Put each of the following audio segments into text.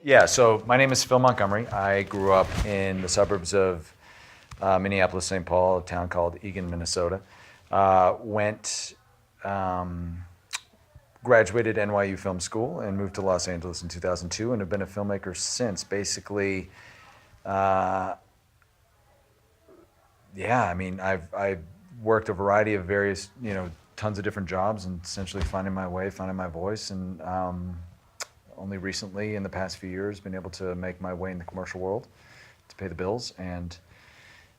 Yeah, so my name is Phil Montgomery. I grew up in the suburbs of Minneapolis, St. Paul, a town called Eagan, Minnesota. Went, graduated NYU Film School and moved to Los Angeles in 2002 and have been a filmmaker since. Basically, yeah, I mean, I've worked a variety of various, tons of different jobs and essentially finding my way, finding my voice, and only recently, in the past few years, been able to make my way in the commercial world to pay the bills, and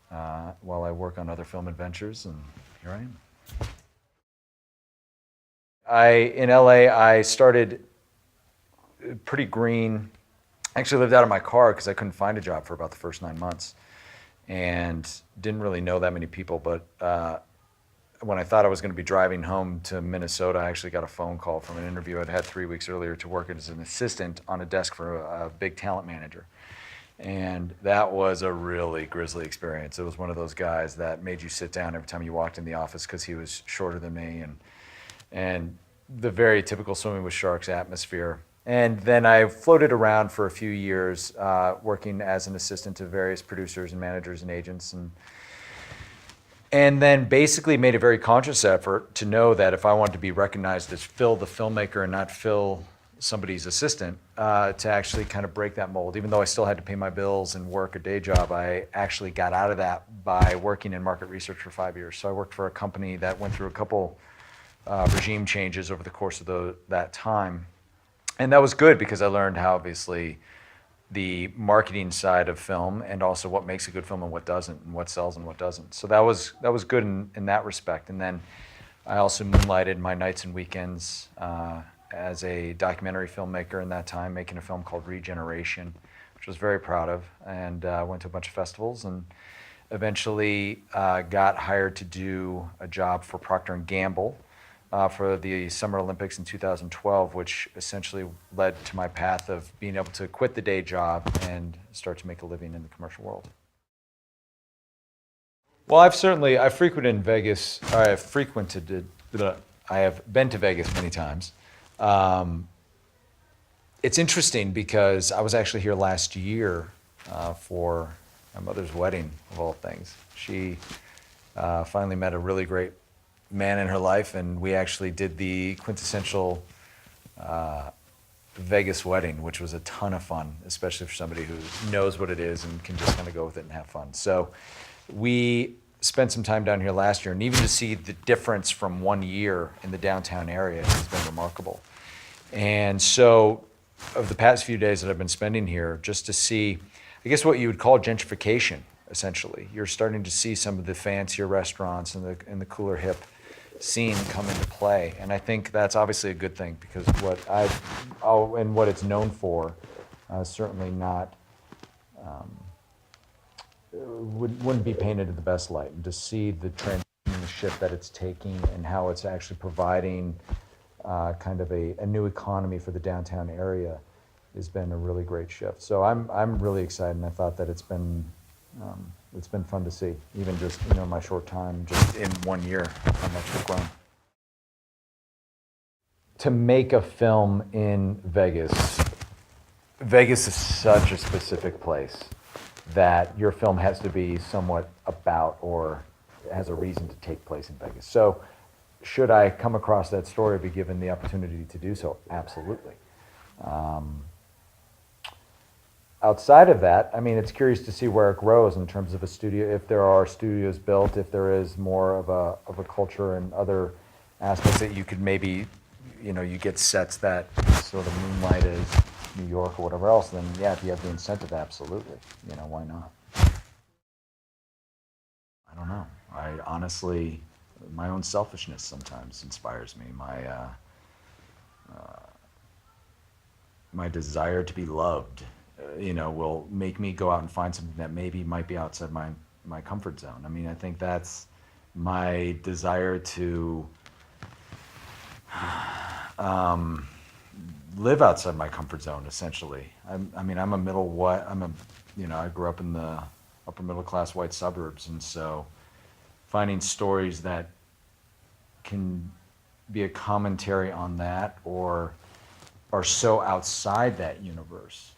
while I work on other film adventures, and here I am. In LA, I started pretty green. I actually lived out of my car because I couldn't find a job for about the first 9 months, and didn't really know that many people, but when I thought I was going to be driving home to Minnesota, I actually got a phone call from an interview I'd had 3 weeks earlier to work as an assistant on a desk for a big talent manager. And that was a really grisly experience. It was one of those guys that made you sit down every time you walked in the office because he was shorter than me, and the very typical swimming with sharks atmosphere. And then I floated around for a few years working as an assistant to various producers and managers and agents, and then basically made a very conscious effort to know that if I wanted to be recognized as Phil the filmmaker and not Phil somebody's assistant, to actually kind of break that mold. Even though I still had to pay my bills and work a day job, I actually got out of that by working in market research for 5 years. So I worked for a company that went through a couple regime changes over the course of that time. And that was good because I learned how obviously the marketing side of film and also what makes a good film and what doesn't, and what sells and what doesn't. So that was good in that respect. And then I also moonlighted my nights and weekends as a documentary filmmaker in that time, making a film called Regeneration, which I was very proud of, and went to a bunch of festivals, and eventually got hired to do a job for Procter & Gamble for the Summer Olympics in 2012, which essentially led to my path of being able to quit the day job and start to make a living in the commercial world. Well, I frequented Vegas, or I have been to Vegas many times. It's interesting because I was actually here last year for my mother's wedding, of all things. She finally met a really great man in her life, and we actually did the quintessential Vegas wedding, which was a ton of fun, especially for somebody who knows what it is and can just kind of go with it and have fun. So we spent some time down here last year, and even to see the difference from 1 year in the downtown area has been remarkable. And so of the past few days that I've been spending here, just to see, I guess what you would call gentrification, essentially. You're starting to see some of the fancier restaurants and the cooler hip scene come into play, and I think that's obviously a good thing because what it's known for, certainly not wouldn't be painted in the best light. And to see the transition and the shift that it's taking and how it's actually providing kind of a new economy for the downtown area has been a really great shift. So I'm really excited, and I thought that it's been fun to see, even just my short time, just in 1 year, how much it's grown. To make a film in Vegas is such a specific place that your film has to be somewhat about or has a reason to take place in Vegas. So should I come across that story, be given the opportunity to do so? Absolutely. Outside of that, I mean, it's curious to see where it grows in terms of a studio, if there are studios built, if there is more of a culture and other aspects that you could maybe, you get sets that sort of moonlight as New York or whatever else, then yeah, if you have the incentive, absolutely. Why not? I don't know. I honestly, my own selfishness sometimes inspires me. My desire to be loved, will make me go out and find something that maybe might be outside my comfort zone. I mean, I think that's my desire to live outside my comfort zone, essentially. I grew up in the upper middle class white suburbs, and so finding stories that can be a commentary on that or are so outside that universe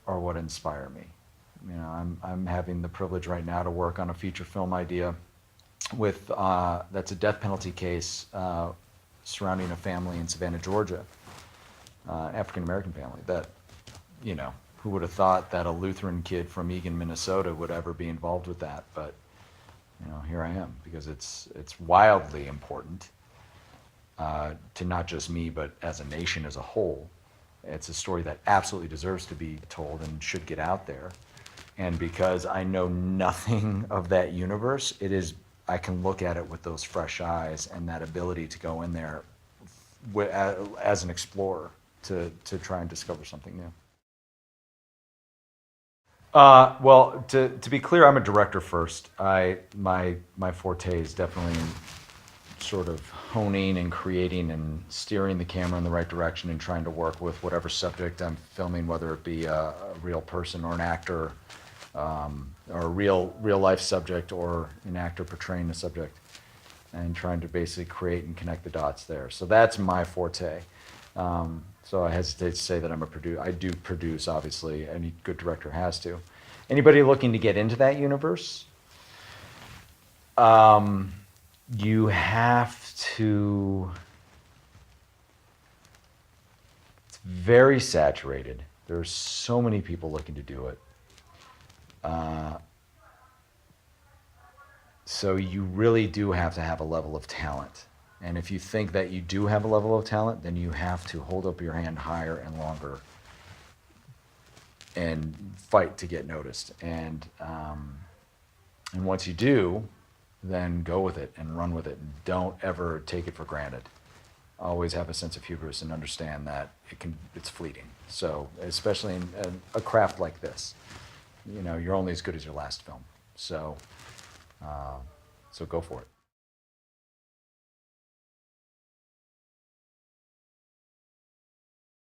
are what inspire me. You know, I'm having the privilege right now to work on a feature film idea with that's a death penalty case surrounding a family in Savannah, Georgia, an African American family that, you know, who would have thought that a Lutheran kid from Eagan, Minnesota would ever be involved with that? But, you know, here I am, because it's wildly important to not just me, but as a nation as a whole. It's a story that absolutely deserves to be told and should get out there. And because I know nothing of that universe, I can look at it with those fresh eyes and that ability to go in there as an explorer to try and discover something new. Well, to be clear, I'm a director first. My forte is definitely in sort of honing and creating and steering the camera in the right direction and trying to work with whatever subject I'm filming, whether it be a real person or an actor, or a real life subject or an actor portraying the subject, and trying to basically create and connect the dots there. So that's my forte. So I hesitate to say that I'm a producer. I do produce, obviously. Any good director has to. Anybody looking to get into that universe, you have to, it's very saturated. There's so many people looking to do it. So you really do have to have a level of talent. And if you think that you do have a level of talent, then you have to hold up your hand higher and longer and fight to get noticed. And once you do, then go with it and run with it. And don't ever take it for granted. Always have a sense of hubris and understand that it's fleeting. So especially in a craft like this, you know, you're only as good as your last film. So go for it.